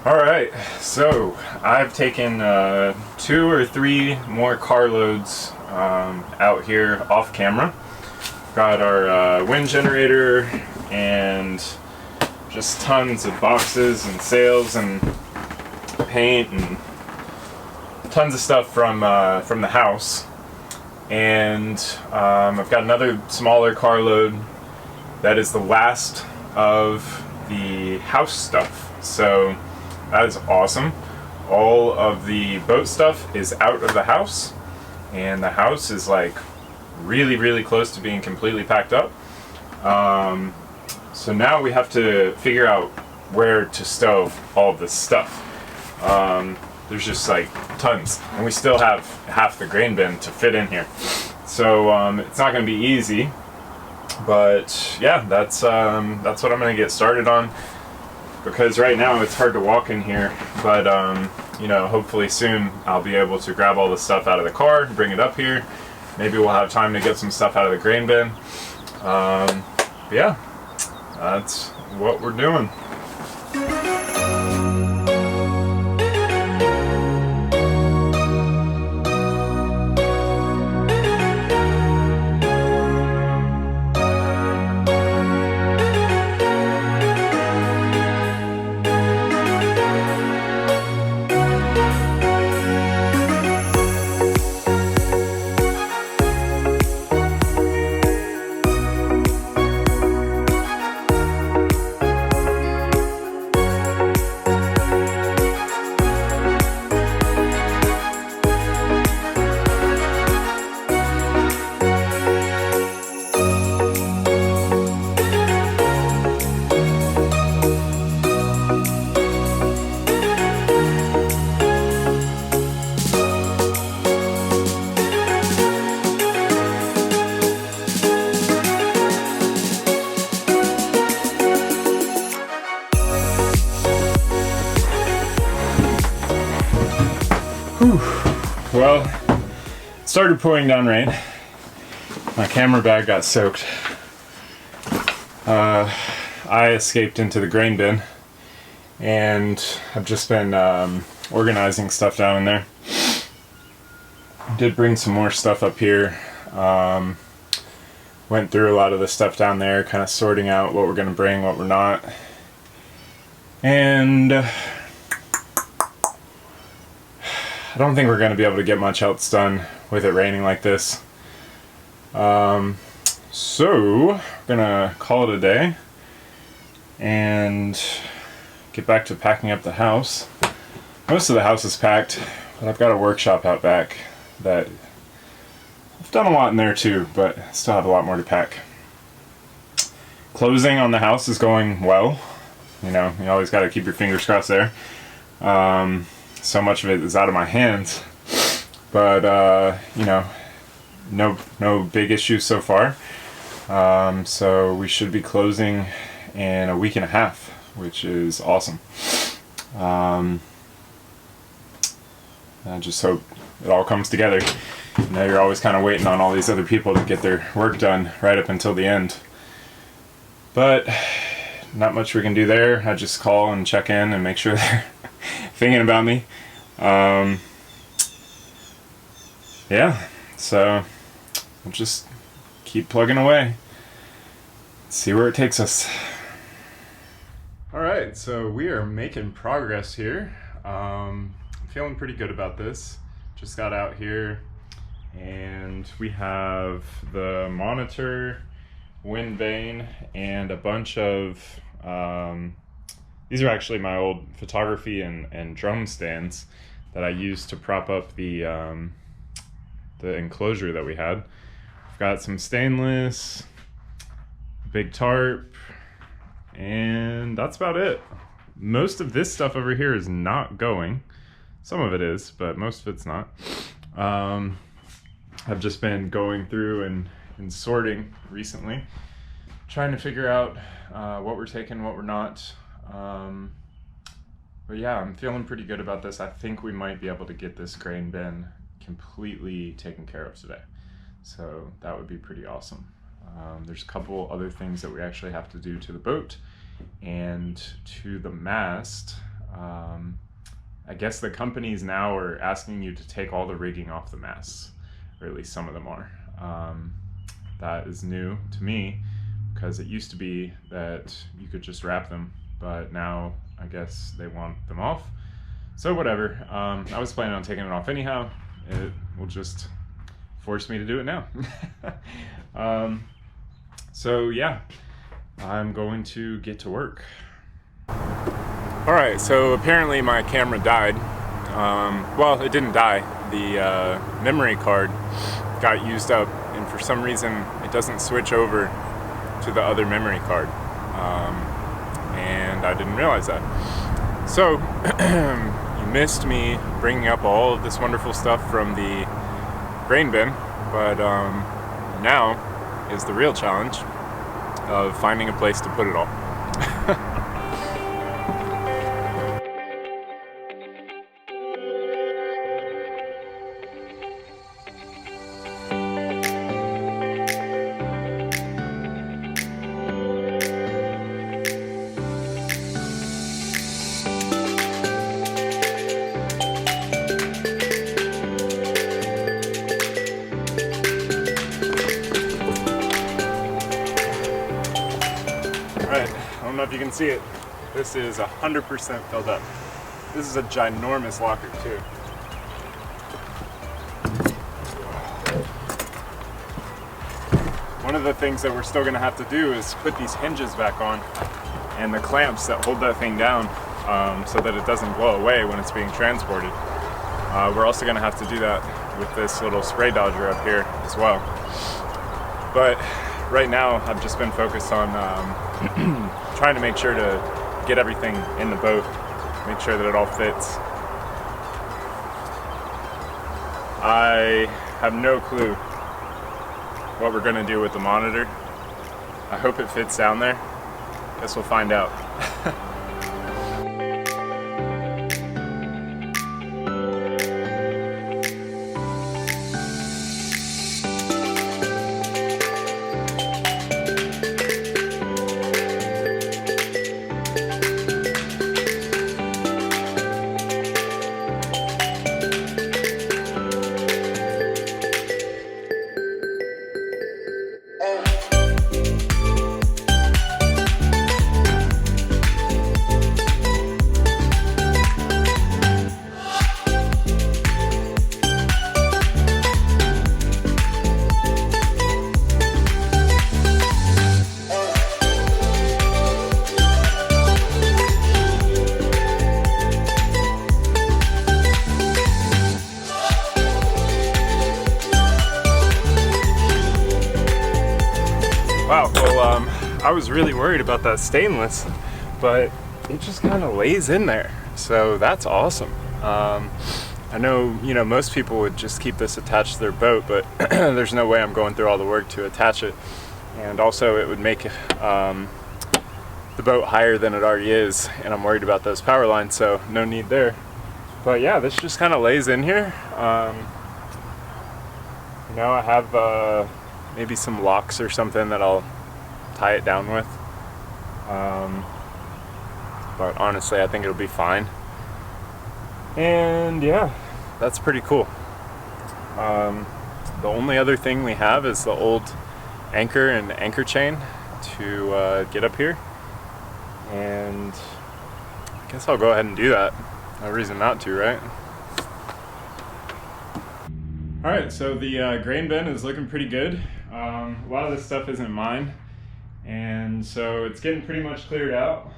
All right, so I've taken 2 or 3 more carloads out here off camera. Got our wind generator and just tons of boxes and sails and paint and tons of stuff from the house. And I've got another smaller carload that is the last of the house stuff. So that is awesome. All of the boat stuff is out of the house, and the house is like really close to being completely packed up. So now we have to figure out where to stow all of this stuff. There's just like tons, and we still have half the grain bin to fit in here. So it's not going to be easy, but yeah, that's what I'm going to get started on. Because right now it's hard to walk in here, but you know, hopefully soon I'll be able to grab all the stuff out of the car, bring it up here. Maybe we'll have time to get some stuff out of the grain bin. But yeah, that's what we're doing. Well, it started pouring down rain. My camera bag got soaked. I escaped into the grain bin, and I've just been organizing stuff down in there. Did bring some more stuff up here. Went through a lot of the stuff down there, kind of sorting out what we're going to bring, what we're not. And I don't think we're going to be able to get much else done with it raining like this. So we're going to call it a day and get back to packing up the house. Most of the house is packed, but I've got a workshop out back that I've done a lot in there too, but I still have a lot more to pack. Closing on the house is going well. You know, you always got to keep your fingers crossed there. So much of it is out of my hands, but you know, no big issues so far. So we should be closing in a week and a half, which is awesome. I just hope it all comes together. You know, you're always kind of waiting on all these other people to get their work done right up until the end, but not much we can do there. I just call and check in and make sure they're thinking about me. Yeah, so we'll just keep plugging away, see where it takes us. Alright, so we are making progress here. Feeling pretty good about this. Just got out here, and we have the monitor, wind vane, and a bunch of these are actually my old photography and drum stands that I used to prop up the enclosure that we had. I've got some stainless, big tarp, and that's about it. Most of this stuff over here is not going. Some of it is, but most of it's not. I've just been going through and sorting recently, trying to figure out what we're taking, what we're not. But yeah, I'm feeling pretty good about this. I think we might be able to get this grain bin completely taken care of today. So that would be pretty awesome. There's a couple other things that we actually have to do to the boat and to the mast. I guess the companies now are asking you to take all the rigging off the masts, or at least some of them are. That is new to me, because it used to be that you could just wrap them, but now I guess they want them off. So whatever, I was planning on taking it off anyhow. It will just force me to do it now. So yeah, I'm going to get to work. All right, so apparently my camera died. Well, it didn't die. The memory card got used up, and for some reason it doesn't switch over to the other memory card. And I didn't realize that. So you missed me bringing up all of this wonderful stuff from the grain bin, but now is the real challenge of finding a place to put it all. I don't know if you can see it. This is 100% filled up. This is a ginormous locker too. One of the things that we're still gonna have to do is put these hinges back on and the clamps that hold that thing down so that it doesn't blow away when it's being transported. We're also gonna have to do that with this little spray dodger up here as well. But right now I've just been focused on trying to make sure to get everything in the boat, make sure that it all fits. I have no clue what we're gonna do with the monitor. I hope it fits down there. Guess we'll find out. Wow, well, I was really worried about that stainless, but it just kind of lays in there, so that's awesome. I know, most people would just keep this attached to their boat, but there's no way I'm going through all the work to attach it, and also it would make the boat higher than it already is, and I'm worried about those power lines, so no need there. But yeah, this just kind of lays in here. I have maybe some locks or something that I'll tie it down with. But honestly, I think it'll be fine. And yeah, that's pretty cool. The only other thing we have is the old anchor and anchor chain to get up here. And I guess I'll go ahead and do that. No reason not to, right? Alright, so the grain bin is looking pretty good. A lot of this stuff isn't mine, and so it's getting pretty much cleared out.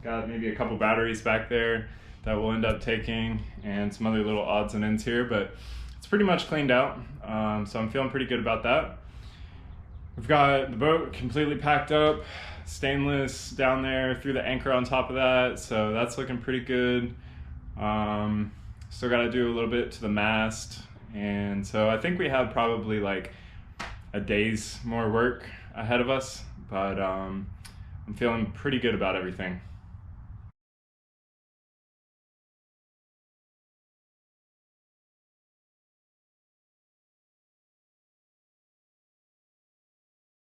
Got maybe a couple batteries back there that we'll end up taking, and some other little odds and ends here, but it's pretty much cleaned out, so I'm feeling pretty good about that. We've got the boat completely packed up, stainless down there, threw the anchor on top of that, so that's looking pretty good. Still got to do a little bit to the mast, and so I think we have probably like a day's more work ahead of us, but I'm feeling pretty good about everything.